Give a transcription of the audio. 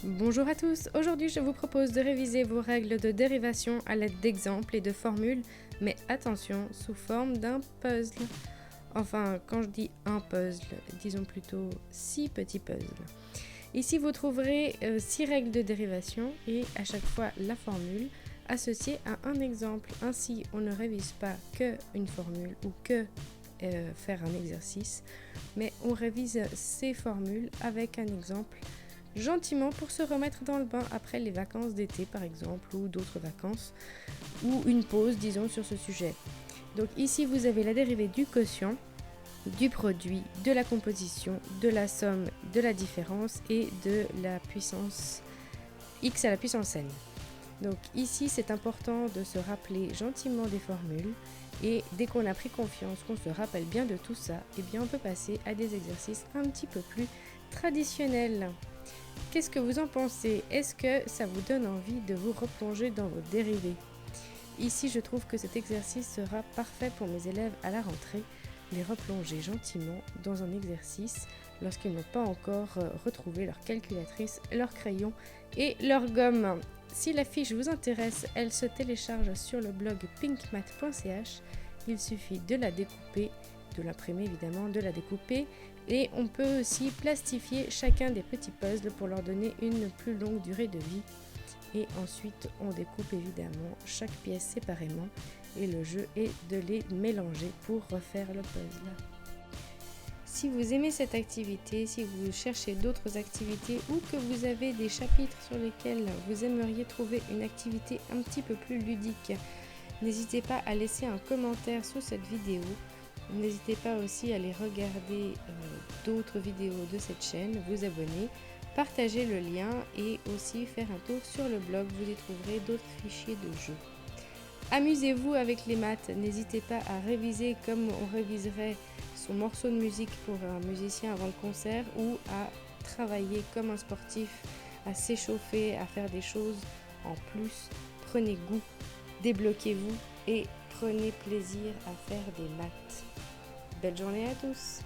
Bonjour à tous, aujourd'hui je vous propose de réviser vos règles de dérivation à l'aide d'exemples et de formules, mais attention, sous forme d'un puzzle. Enfin, quand je dis un puzzle, disons plutôt 6 petits puzzles. Ici vous trouverez 6 règles de dérivation et à chaque fois la formule associée à un exemple. Ainsi, on ne révise pas que une formule ou que faire un exercice, mais on révise ces formules avec un exemple gentiment pour se remettre dans le bain après les vacances d'été par exemple ou d'autres vacances ou une pause disons sur ce sujet. Donc ici vous avez la dérivée du quotient, du produit, de la composition, de la somme, de la différence et de la puissance x à la puissance n. Donc ici c'est important de se rappeler gentiment des formules et dès qu'on a pris confiance, qu'on se rappelle bien de tout ça, eh bien on peut passer à des exercices un petit peu plus traditionnels. Qu'est-ce que vous en pensez? Est-ce que ça vous donne envie de vous replonger dans vos dérivés? Ici, je trouve que cet exercice sera parfait pour mes élèves à la rentrée, les replonger gentiment dans un exercice lorsqu'ils n'ont pas encore retrouvé leur calculatrice, leur crayon et leur gomme. Si la fiche vous intéresse, elle se télécharge sur le blog pinkmath.ch. Il suffit de la découper, de l'imprimer évidemment, de la découper et on peut aussi plastifier chacun des petits puzzles pour leur donner une plus longue durée de vie. Et ensuite on découpe évidemment chaque pièce séparément et le jeu est de les mélanger pour refaire le puzzle. Si vous aimez cette activité, si vous cherchez d'autres activités ou que vous avez des chapitres sur lesquels vous aimeriez trouver une activité un petit peu plus ludique, n'hésitez pas à laisser un commentaire sous cette vidéo. N'hésitez pas aussi à aller regarder d'autres vidéos de cette chaîne, vous abonner, partager le lien et aussi faire un tour sur le blog, vous y trouverez d'autres fichiers de jeu. Amusez-vous avec les maths, n'hésitez pas à réviser comme on réviserait son morceau de musique pour un musicien avant le concert ou à travailler comme un sportif, à s'échauffer, à faire des choses en plus. Prenez goût, débloquez-vous et prenez plaisir à faire des maths. Belle journée à tous!